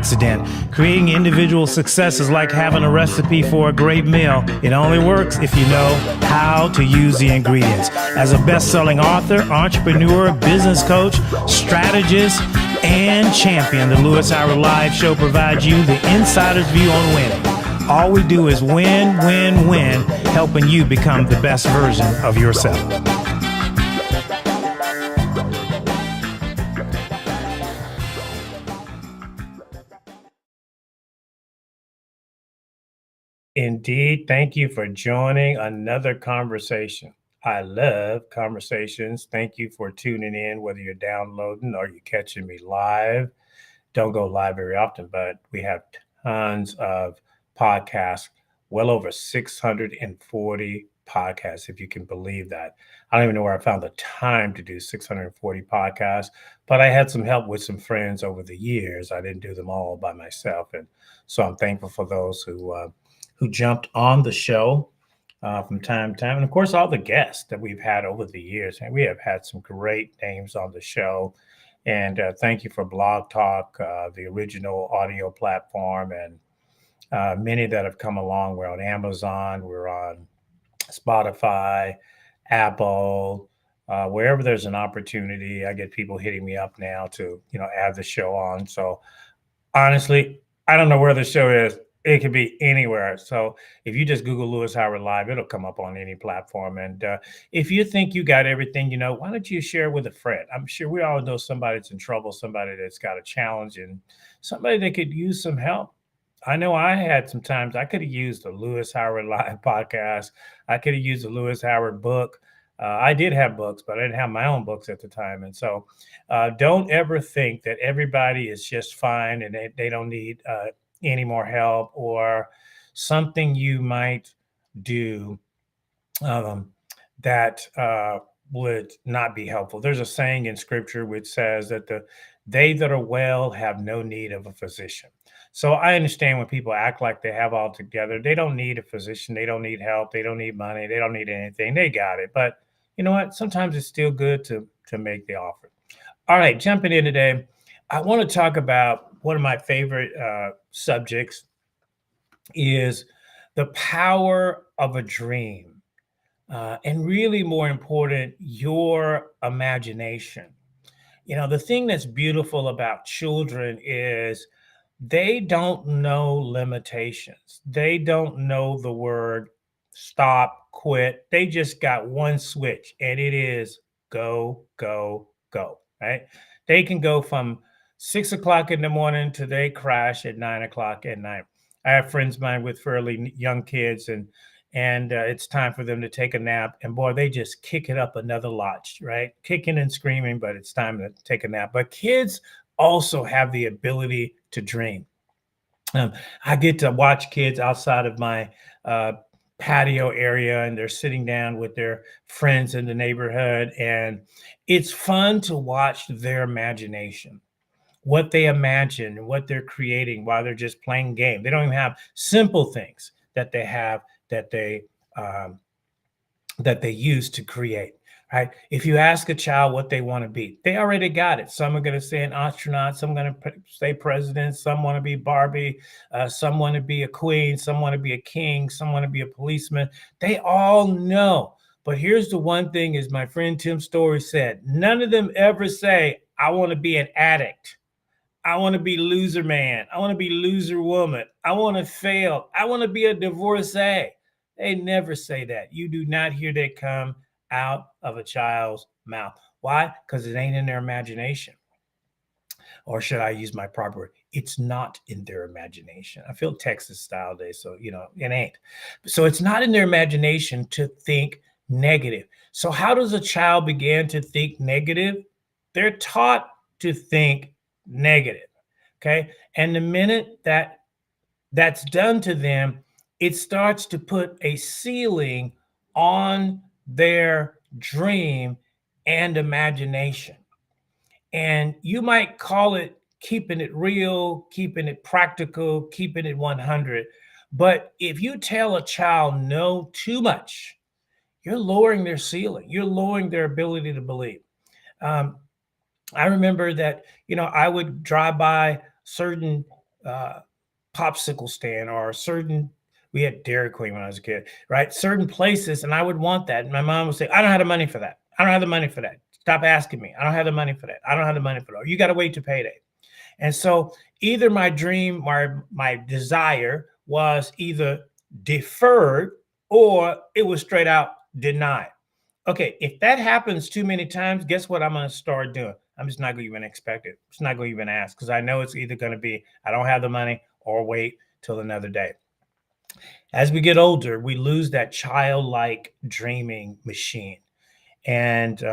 accident. Creating individual success is like having a recipe for a great meal. It only works if you know how to use the ingredients. As a best-selling author, entrepreneur, business coach, strategist, and champion, the Louis Howard Live Show provides you the insider's view on winning. All we do is win, win, win, helping you become the best version of yourself. Indeed. Thank you for joining another conversation. I love conversations. Thank you for tuning in, whether you're downloading or you're catching me live. Don't go live very often, but we have tons of podcasts, well over 640 podcasts, if you can believe that. I don't even know where I found the time to do 640 podcasts, but I had some help with some friends over the years. I didn't do them all by myself. And so I'm thankful for those who jumped on the show from time to time. And of course, all the guests that we've had over the years. And we have had some great names on the show. And thank you for Blog Talk, the original audio platform, and many that have come along. We're on Amazon, we're on Spotify, Apple, wherever there's an opportunity. I get people hitting me up now to, add the show on. So honestly, I don't know where the show is. It could be anywhere. So if you just Google Louis Howard Live, it'll come up on any platform. And if you think you got everything, why don't you share with a friend? I'm sure we all know somebody that's in trouble, somebody that's got a challenge, and somebody that could use some help. I know I had some times I could have used the Louis Howard Live podcast. I could have used the Louis Howard book. I did have books, but I didn't have my own books at the time. And so don't ever think that everybody is just fine and they don't need any more help, or something you might do that would not be helpful. There's a saying in scripture which says that they that are well have no need of a physician. So I understand when people act like they have all together, they don't need a physician, they don't need help, they don't need money, they don't need anything, they got it. But you know what? Sometimes it's still good to make the offer. All right, jumping in today, I want to talk about one of my favorite subjects is the power of a dream. And really more important, your imagination. The thing that's beautiful about children is they don't know limitations. They don't know the word stop, quit. They just got one switch, and it is go, go, go, right? They can go from 6 o'clock in the morning to they crash at 9 o'clock at night. I have friends of mine with fairly young kids, and it's time for them to take a nap. And boy, they just kick it up another notch, right? Kicking and screaming, but it's time to take a nap. But kids also have the ability to dream. I get to watch kids outside of my patio area, and they're sitting down with their friends in the neighborhood. And it's fun to watch their imagination, what they imagine and what they're creating while they're just playing game. They don't even have simple things that they have that they use to create. Right? If you ask a child what they want to be, they already got it. Some are going to say an astronaut, some are going to say president, some want to be Barbie, some want to be a queen, some want to be a king, some want to be a policeman. They all know. But here's the one thing, as my friend Tim Story said, none of them ever say, I want to be an addict. I want to be loser man. I want to be loser woman. I want to fail. I want to be a divorcee. They never say that. You do not hear that come out of a child's mouth. Why? Because it ain't in their imagination. Or should I use my proper word? It's not in their imagination. I feel Texas style day, so it ain't. So it's not in their imagination to think negative. So how does a child begin to think negative? They're taught to think negative. Okay. And the minute that's done to them, it starts to put a ceiling on their dream and imagination. And you might call it keeping it real, keeping it practical, keeping it 100. But if you tell a child no too much, you're lowering their ceiling. You're lowering their ability to believe. I remember that, I would drive by certain uh, popsicle stand or certain, we had Dairy Queen when I was a kid, right? Certain places, and I would want that. And my mom would say, I don't have the money for that. I don't have the money for that. Stop asking me. I don't have the money for that. I don't have the money for that. You got to wait to payday. And so either my dream or my desire was either deferred or it was straight out denied. Okay, if that happens too many times, guess what I'm going to start doing? I'm just not going to even expect it. It's not going to even ask because I know it's either going to be I don't have the money or wait till another day. As we get older, we lose that childlike dreaming machine, and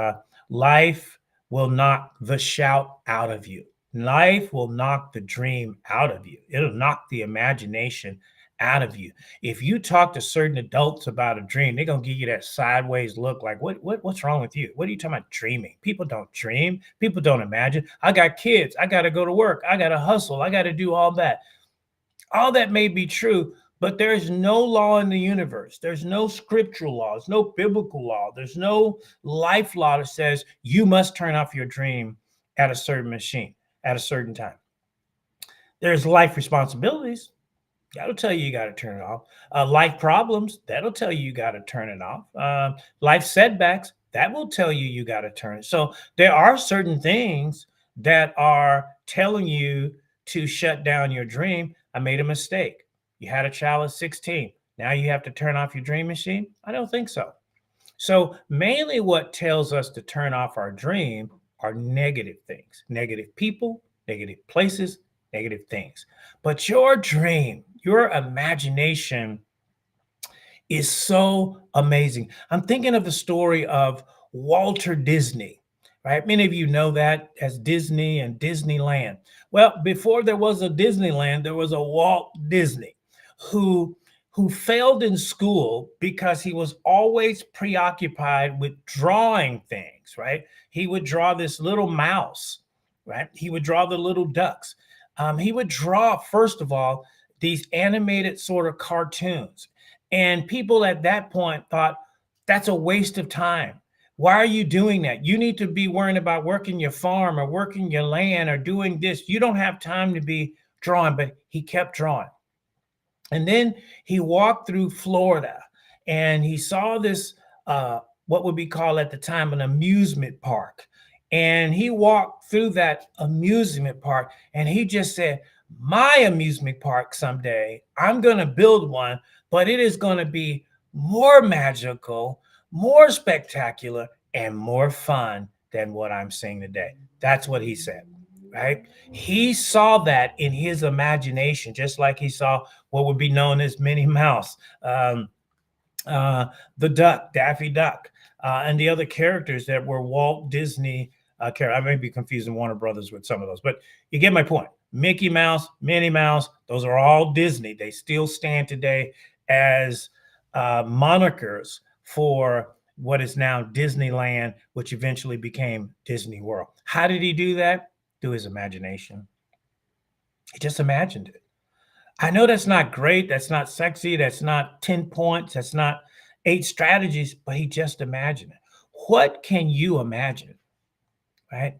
life will knock the shout out of you. Life will knock the dream out of you. It'll knock the imagination out of you. If you talk to certain adults about a dream, they're gonna give you that sideways look like, what's wrong with you? What are you talking about dreaming? People don't dream, people don't imagine. I got kids, I gotta go to work, I gotta hustle, I gotta do all that. All that may be true, but there's no law in the universe. There's no scriptural law. There's no biblical law. There's no life law that says you must turn off your dream at a certain machine at a certain time. There's life responsibilities. That'll tell you got to turn it off. Life problems. That'll tell you got to turn it off. Life setbacks. That will tell you got to turn it. So there are certain things that are telling you to shut down your dream. I made a mistake. You had a child at 16. Now you have to turn off your dream machine? I don't think so. So, mainly what tells us to turn off our dream are negative things, negative people, negative places, negative things. But your dream, your imagination is so amazing. I'm thinking of the story of Walter Disney, right? Many of you know that as Disney and Disneyland. Well, before there was a Disneyland, there was a Walt Disney who failed in school because he was always preoccupied with drawing things, right? He would draw this little mouse, right? He would draw the little ducks. He would draw, first of all, these animated sort of cartoons. And people at that point thought, that's a waste of time. Why are you doing that? You need to be worrying about working your farm or working your land or doing this. You don't have time to be drawing, but he kept drawing. And then he walked through Florida and he saw this, what would be called at the time an amusement park. And he walked through that amusement park and he just said, my amusement park someday, I'm going to build one, but it is going to be more magical, more spectacular, and more fun than what I'm seeing today. That's what he said, right? He saw that in his imagination, just like he saw what would be known as Minnie Mouse, the Duck, Daffy Duck, and the other characters that were Walt Disney characters. I may be confusing Warner Brothers with some of those, but you get my point. Mickey Mouse, Minnie Mouse, those are all Disney. They still stand today as monikers for what is now Disneyland, which eventually became Disney World. How did he do that? Through his imagination. He just imagined it. I know that's not great. That's not sexy. That's not 10 points. That's not 8 strategies, but he just imagined it. What can you imagine? Right.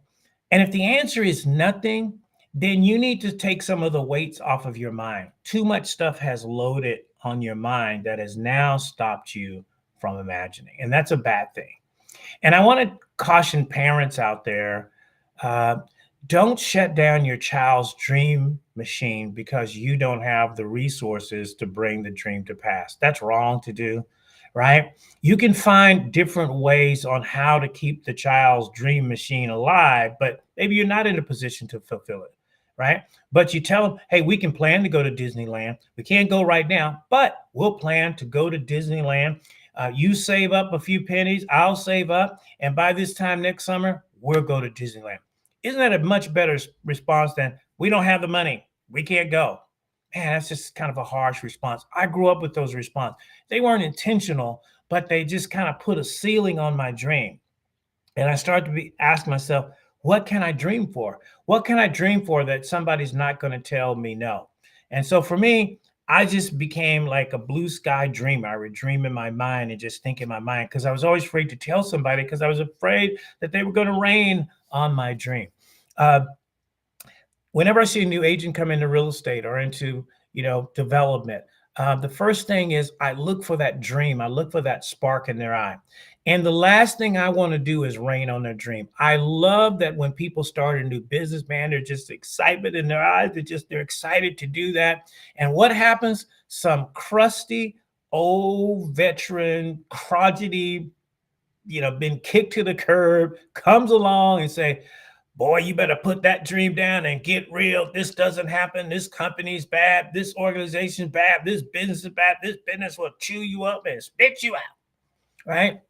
And if the answer is nothing, then you need to take some of the weights off of your mind. Too much stuff has loaded on your mind that has now stopped you from imagining. And that's a bad thing. And I want to caution parents out there, don't shut down your child's dream machine because you don't have the resources to bring the dream to pass. That's wrong to do, right? You can find different ways on how to keep the child's dream machine alive, but maybe you're not in a position to fulfill it, right? But you tell them, hey, we can plan to go to Disneyland. We can't go right now, but we'll plan to go to Disneyland. You save up a few pennies, I'll save up, and by this time next summer, we'll go to Disneyland. Isn't that a much better response than we don't have the money, we can't go? Man, that's just kind of a harsh response. I grew up with those responses. They weren't intentional, but they just kind of put a ceiling on my dream. And I started to ask myself, what can I dream for? What can I dream for that somebody's not going to tell me no? And so for me, I just became like a blue sky dreamer. I would dream in my mind and just think in my mind because I was always afraid to tell somebody because I was afraid that they were going to rain on my dream. Uh, Whenever I see a new agent come into real estate or into, development, the first thing is I look for that dream. I look for that spark in their eye. And the last thing I want to do is rain on their dream. I love that when people start a new business, man, they're just excitement in their eyes. They're excited to do that. And what happens? Some crusty, old veteran, crotchety, been kicked to the curb, comes along and say, boy, you better put that dream down and get real. This doesn't happen. This company's bad. This organization's bad. This business is bad. This business will chew you up and spit you out. Right?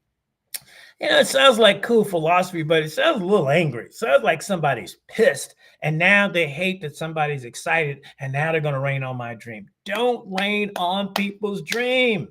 It sounds like cool philosophy, but it sounds a little angry. It sounds like somebody's pissed. And now they hate that somebody's excited. And now they're going to rain on my dream. Don't rain on people's dream.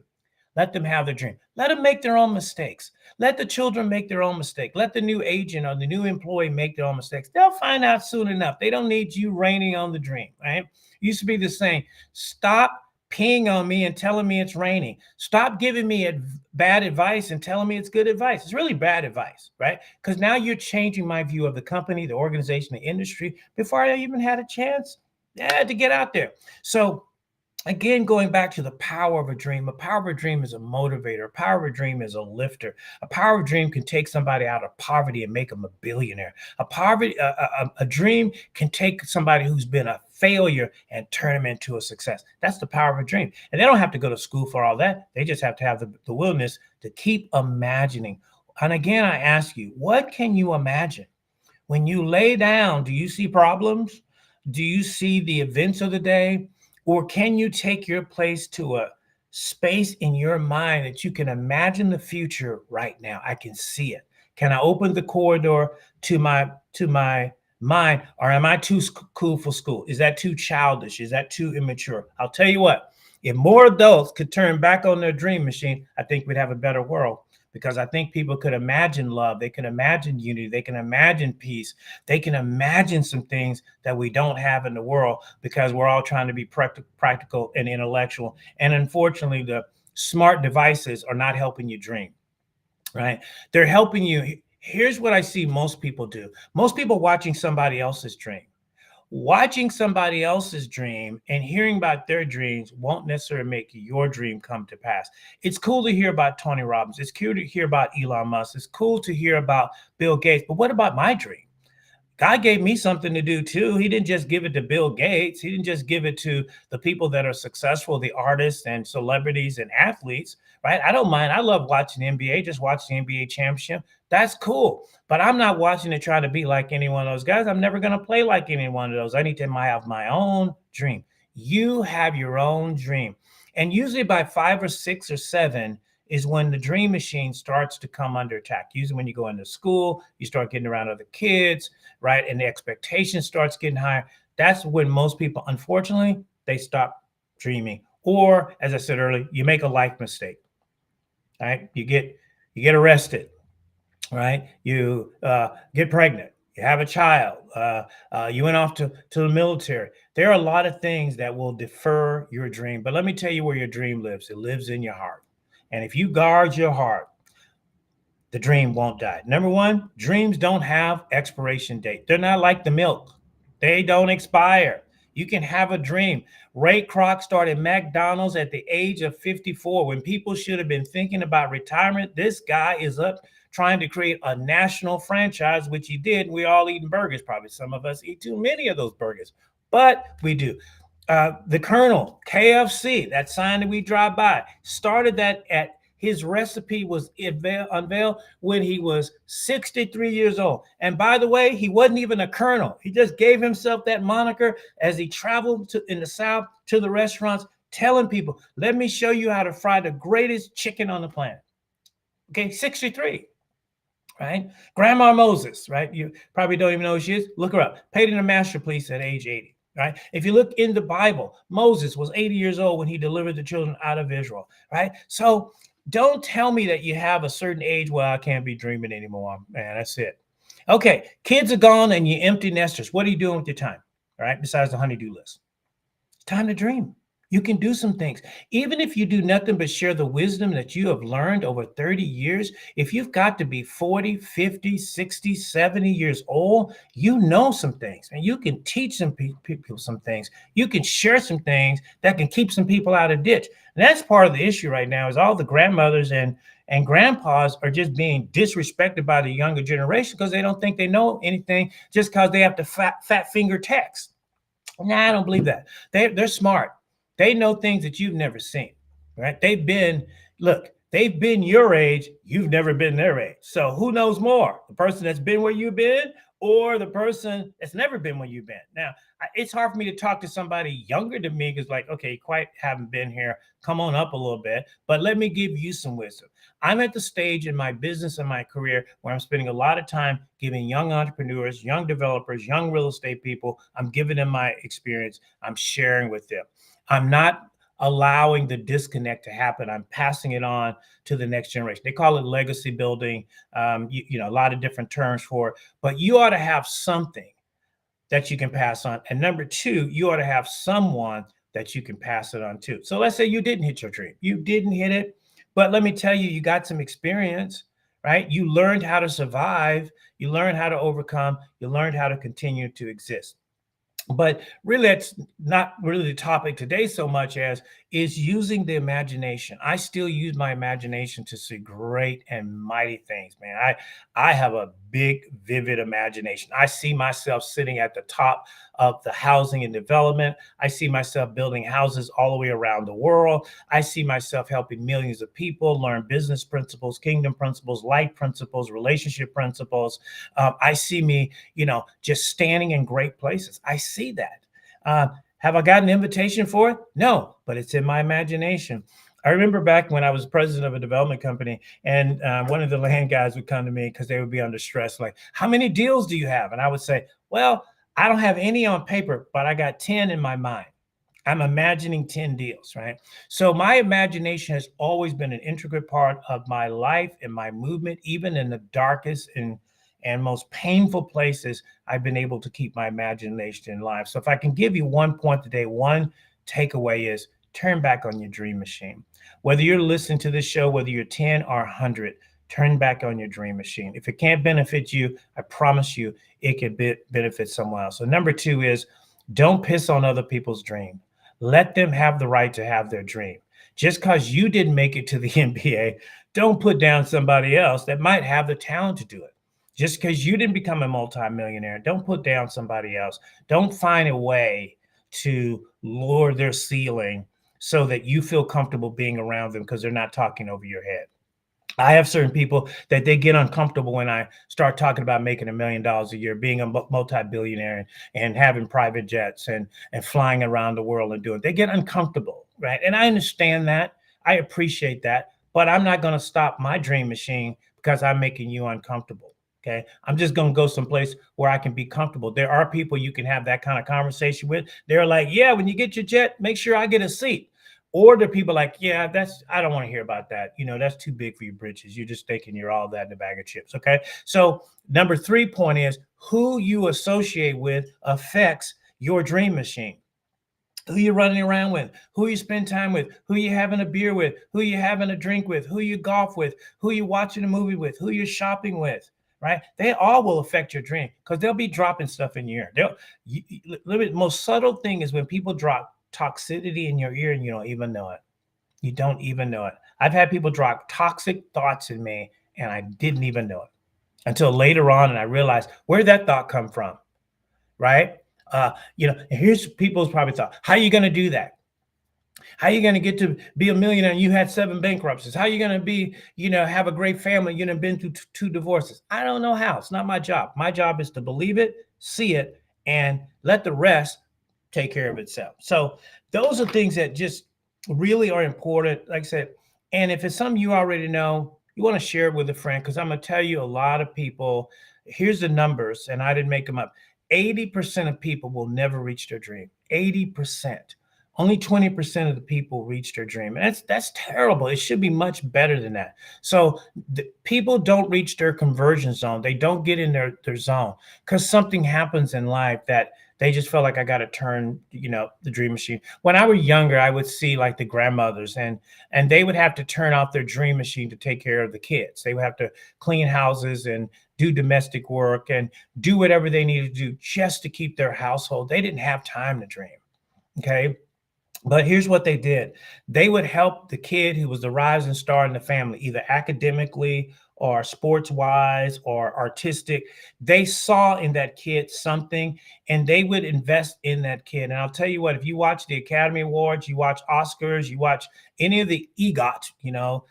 Let them have their dream. Let them make their own mistakes. Let the children make their own mistake. Let the new agent or the new employee make their own mistakes. They'll find out soon enough. They don't need you raining on the dream, right? Used to be the saying, stop peeing on me and telling me it's raining. Stop giving me bad advice and telling me it's good advice. It's really bad advice, right? Because now you're changing my view of the company, the organization, the industry before I even had a chance to get out there. So again, going back to the power of a dream is a motivator. A power of a dream is a lifter. A power of a dream can take somebody out of poverty and make them a billionaire. A dream can take somebody who's been a failure and turn them into a success. That's the power of a dream. And they don't have to go to school for all that. They just have to have the willingness to keep imagining. And again, I ask you, what can you imagine? When you lay down, do you see problems? Do you see the events of the day? Or can you take your place to a space in your mind that you can imagine the future right now? I can see it. Can I open the corridor to my mind, or am I too cool for school? Is that too childish? Is that too immature? I'll tell you what, if more adults could turn back on their dream machine, I think we'd have a better world. Because I think people could imagine love, they can imagine unity, they can imagine peace, they can imagine some things that we don't have in the world because we're all trying to be practical and intellectual. And unfortunately, the smart devices are not helping you dream, right? They're helping you. Here's what I see most people do. Most people watching somebody else's dream. Watching somebody else's dream and hearing about their dreams won't necessarily make your dream come to pass. It's cool to hear about Tony Robbins. It's cool to hear about Elon Musk. It's cool to hear about Bill Gates. But what about my dream? God gave me something to do too. He didn't just give it to Bill Gates. He didn't just give it to the people that are successful, the artists and celebrities and athletes, right? I don't mind. I love watching NBA, just watch the NBA championship. That's cool. But I'm not watching to try to be like any one of those guys. I'm never going to play like any one of those. I need to have my own dream. You have your own dream. And usually by 5 or 6 or 7, is when the dream machine starts to come under attack. Usually when you go into school, you start getting around other kids, right? And the expectation starts getting higher. That's when most people, unfortunately, they stop dreaming. Or, as I said earlier, you make a life mistake, right? You get arrested, right? You get pregnant. You have a child. You went off to the military. There are a lot of things that will defer your dream. But let me tell you where your dream lives. It lives in your heart. And if you guard your heart, the dream won't die. Number one, dreams don't have expiration date. They're not like the milk. They don't expire. You can have a dream. Ray Kroc started McDonald's at the age of 54 when people should have been thinking about retirement. This guy is up trying to create a national franchise, which he did. We're all eating burgers. Probably some of us eat too many of those burgers, but we do. The Colonel, KFC, that sign that we drive by, started that at his recipe was unveiled when he was 63 years old. And by the way, he wasn't even a colonel. He just gave himself that moniker as he traveled in the South to the restaurants, telling people, let me show you how to fry the greatest chicken on the planet. Okay, 63. Right? Grandma Moses, right? You probably don't even know who she is. Look her up. Paid in a master police at age 80. Right? If you look in the Bible, Moses was 80 years old when he delivered the children out of Israel, right? So don't tell me that you have a certain age where I can't be dreaming anymore, man. That's it. Okay, kids are gone and you empty nesters. What are you doing with your time? All right, besides the honeydew list. It's time to dream. You can do some things. Even if you do nothing but share the wisdom that you have learned over 30 years, if you've got to be 40, 50, 60, 70 years old, you know some things and you can teach some people some things. You can share some things that can keep some people out of ditch. And that's part of the issue right now is all the grandmothers and grandpas are just being disrespected by the younger generation because they don't think they know anything just because they have to fat finger text. Nah, I don't believe that. They're smart. They know things that you've never seen, right? They've been your age. You've never been their age. So who knows more? The person that's been where you've been or the person that's never been where you've been? Now, it's hard for me to talk to somebody younger than me because, like, okay, quite haven't been here. Come on up a little bit, but let me give you some wisdom. I'm at the stage in my business and my career where I'm spending a lot of time giving young entrepreneurs, young developers, young real estate people, I'm giving them my experience. I'm sharing with them. I'm not allowing the disconnect to happen. I'm passing it on to the next generation. They call it legacy building, a lot of different terms for it, but you ought to have something that you can pass on. And number two, you ought to have someone that you can pass it on to. So let's say you didn't hit your dream. You didn't hit it, but let me tell you, you got some experience, right? You learned how to survive. You learned how to overcome. You learned how to continue to exist. But really, that's not really the topic today so much as is using the imagination. I still use my imagination to see great and mighty things, man. I have a big, vivid imagination. I see myself sitting at the top of the housing and development. I see myself building houses all the way around the world. I see myself helping millions of people learn business principles, kingdom principles, life principles, relationship principles. I see me, just standing in great places. I see that. Have I got an invitation for it? No, but it's in my imagination. I remember back when I was president of a development company, and one of the land guys would come to me because they would be under stress, like, how many deals do you have? And I would say, well, I don't have any on paper, but I got 10 in my mind. I'm imagining 10 deals, right? So my imagination has always been an integral part of my life and my movement, even in the darkest and most painful places, I've been able to keep my imagination in life. So if I can give you one point today, one takeaway is turn back on your dream machine. Whether you're listening to this show, whether you're 10 or 100, turn back on your dream machine. If it can't benefit you, I promise you it can benefit someone else. So number two is don't piss on other people's dream. Let them have the right to have their dream. Just because you didn't make it to the NBA, don't put down somebody else that might have the talent to do it. Just because you didn't become a multimillionaire, don't put down somebody else. Don't find a way to lower their ceiling so that you feel comfortable being around them because they're not talking over your head. I have certain people that they get uncomfortable when I start talking about making $1 million a year, being a multi-billionaire and having private jets and flying around the world and doing. They get uncomfortable, right? And I understand that. I appreciate that, but I'm not going to stop my dream machine because I'm making you uncomfortable. Okay. I'm just going to go someplace where I can be comfortable. There are people you can have that kind of conversation with. They're like, yeah, when you get your jet, make sure I get a seat. Or the people like, yeah, I don't want to hear about that. That's too big for your britches. You're just thinking you're all that in a bag of chips. Okay. So number 3 point is who you associate with affects your dream machine. Who you're running around with, who you spend time with, who you having a beer with, who you having a drink with, who you golf with, who you watching a movie with, who you're shopping with, right? They all will affect your dream because they'll be dropping stuff in your ear. The most subtle thing is when people drop toxicity in your ear and you don't even know it. You don't even know it. I've had people drop toxic thoughts in me and I didn't even know it until later on. And I realized where'd that thought come from, right? And here's people's probably thought, how are you going to do that? How are you going to get to be a millionaire and you had 7 bankruptcies? How are you going to be, have a great family? Been through 2 divorces. I don't know how. It's not my job. My job is to believe it, see it, and let the rest take care of itself. So those are things that just really are important. Like I said, and if it's something you already know, you want to share it with a friend, because I'm going to tell you a lot of people, here's the numbers, and I didn't make them up. 80% of people will never reach their dream. 80%. Only 20% of the people reach their dream. And that's terrible. It should be much better than that. So people don't reach their conversion zone. They don't get in their zone because something happens in life that They just felt like I got to turn, the dream machine. When I was younger, I would see like the grandmothers, and they would have to turn off their dream machine to take care of the kids. They would have to clean houses and do domestic work and do whatever they needed to do just to keep their household. They didn't have time to dream. Okay. But here's what they did. They would help the kid who was the rising star in the family, either academically or sports wise or artistic. They saw in that kid something, and they would invest in that kid. And I'll tell you what, if you watch the Academy Awards, you watch Oscars, you watch any of the EGOT,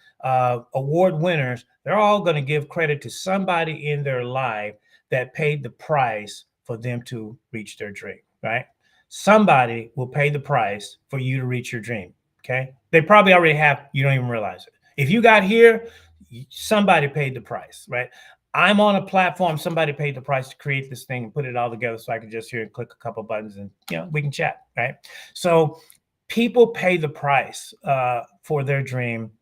award winners, they're all going to give credit to somebody in their life that paid the price for them to reach their dream, right? Somebody will pay the price for you to reach your dream. Okay. They probably already have, you don't even realize it. If you got here, somebody paid the price, right? I'm on a platform. Somebody paid the price to create this thing and put it all together so I can just hear and click a couple buttons and, we can chat, right? So people pay the price for their dream,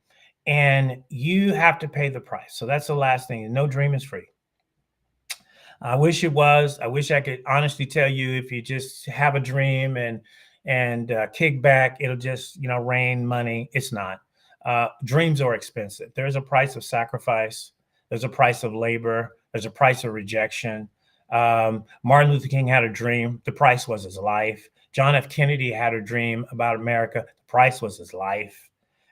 and you have to pay the price. So that's the last thing. No dream is free. I wish it was. I wish I could honestly tell you if you just have a dream and kick back, it'll just rain money. It's not. Dreams are expensive. There's a price of sacrifice. There's a price of labor. There's a price of rejection. Martin Luther King had a dream. The price was his life. John F. Kennedy had a dream about America. The price was his life.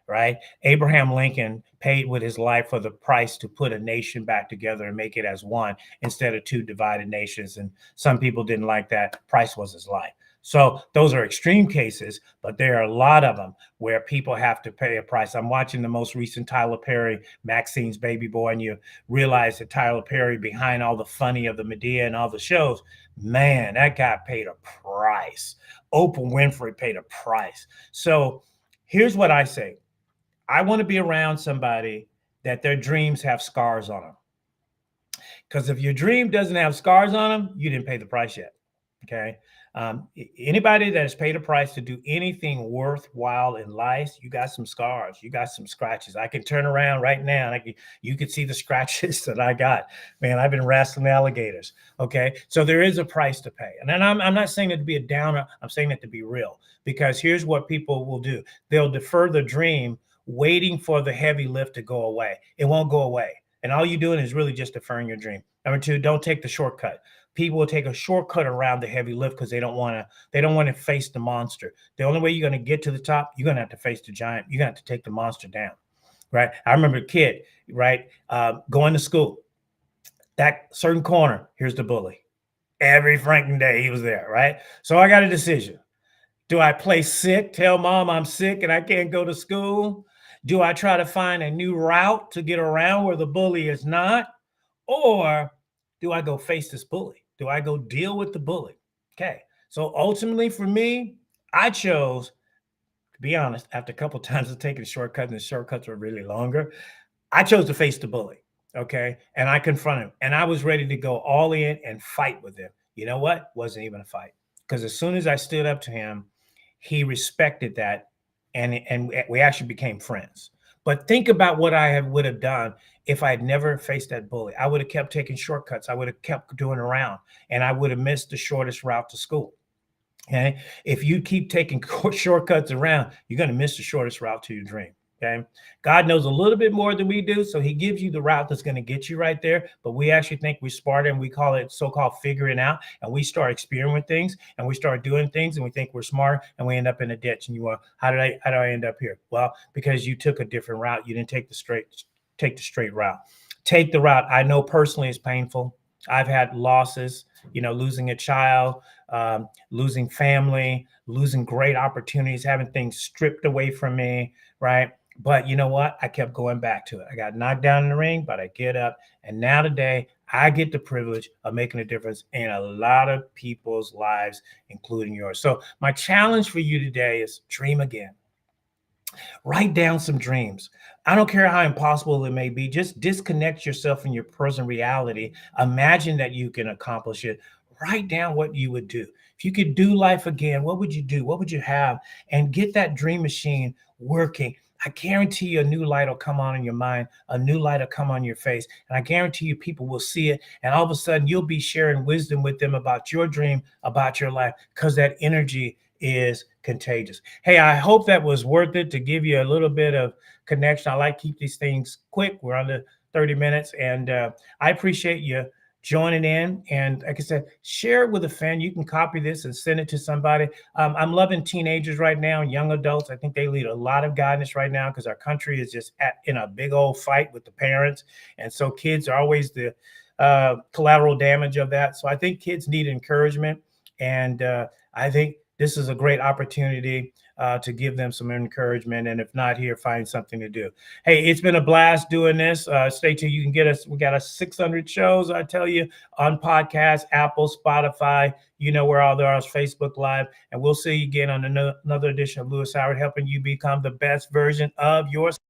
Right? Abraham Lincoln paid with his life for the price to put a nation back together and make it as one instead of two divided nations. And some people didn't like that. Price was his life. So those are extreme cases, but there are a lot of them where people have to pay a price. I'm watching the most recent Tyler Perry, Maxine's Baby Boy, and you realize that Tyler Perry, behind all the funny of the Medea and all the shows, man, that guy paid a price. Oprah Winfrey paid a price. So here's what I say. I want to be around somebody that their dreams have scars on them. Because if your dream doesn't have scars on them, you didn't pay the price yet. Okay. Anybody that has paid a price to do anything worthwhile in life, you got some scars, you got some scratches. I can turn around right now and you can see the scratches that I got. Man, I've been wrestling alligators. Okay. So there is a price to pay. And then I'm not saying it to be a downer. I'm saying it to be real, because here's what people will do. They'll defer the dream, waiting for the heavy lift to go away. It won't go away. And all you're doing is really just deferring your dream. Number two, don't take the shortcut. People will take a shortcut around the heavy lift because they don't want to face the monster. The only way you're going to get to the top, you're going to have to face the giant. You're going to have to take the monster down, right? I remember a kid, right, going to school. That certain corner, here's the bully. Every Franklin day he was there, right? So I got a decision. Do I play sick, tell mom I'm sick and I can't go to school? Do I try to find a new route to get around where the bully is not? Or do I go face this bully? Do I go deal with the bully? Okay. So ultimately for me, I chose, to be honest, after a couple of times of taking a shortcut, and the shortcuts were really longer, I chose to face the bully. Okay. And I confronted him, and I was ready to go all in and fight with him. You know what? Wasn't even a fight. Because as soon as I stood up to him, he respected that, and we actually became friends. But think about what I would have done if I had never faced that bully. I would have kept taking shortcuts. I would have kept doing around, and I would have missed the shortest route to school. Okay. If you keep taking shortcuts around, you're going to miss the shortest route to your dream. Okay. God knows a little bit more than we do. So he gives you the route that's going to get you right there. But we actually think we're smarter, and we call it so-called figuring out. And we start experimenting with things, and we start doing things, and we think we're smart, and we end up in a ditch. And you are, how do I end up here? Well, because you took a different route. You didn't take the straight route. Take the route. I know personally it's painful. I've had losses, losing a child, losing family, losing great opportunities, having things stripped away from me, right? But you know what? I kept going back to it. I got knocked down in the ring, but I get up. And now today, I get the privilege of making a difference in a lot of people's lives, including yours. So my challenge for you today is dream again. Write down some dreams. I don't care how impossible it may be. Just disconnect yourself from your present reality. Imagine that you can accomplish it. Write down what you would do. If you could do life again, what would you do? What would you have? And get that dream machine working. I guarantee you a new light will come on in your mind, a new light will come on your face, and I guarantee you people will see it, and all of a sudden you'll be sharing wisdom with them about your dream, about your life, because that energy is contagious. Hey, I hope that was worth it to give you a little bit of connection. I like to keep these things quick. We're under 30 minutes, and I appreciate you joining in. And like I said, share it with a friend. You can copy this and send it to somebody. I'm loving teenagers right now, young adults. I think they need a lot of guidance right now because our country is just in a big old fight with the parents. And so kids are always the collateral damage of that. So I think kids need encouragement. And I think this is a great opportunity to give them some encouragement. And if not here, find something to do. Hey, it's been a blast doing this. Stay tuned. You can get us. We got us 600 shows, I tell you, on podcasts, Apple, Spotify. You know where all there are, Facebook Live. And we'll see you again on another edition of Louis Howard, helping you become the best version of yourself.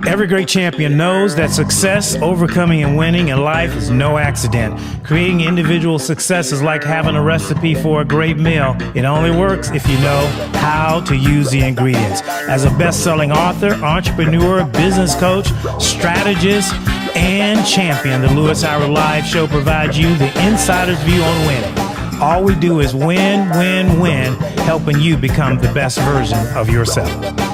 Every great champion knows that success, overcoming, and winning in life is no accident. Creating individual success is like having a recipe for a great meal. It only works if you know how to use the ingredients. As a best-selling author, entrepreneur, business coach, strategist, and champion, the Louis Howard Live Show provides you the insider's view on winning. All we do is win, win, win, helping you become the best version of yourself.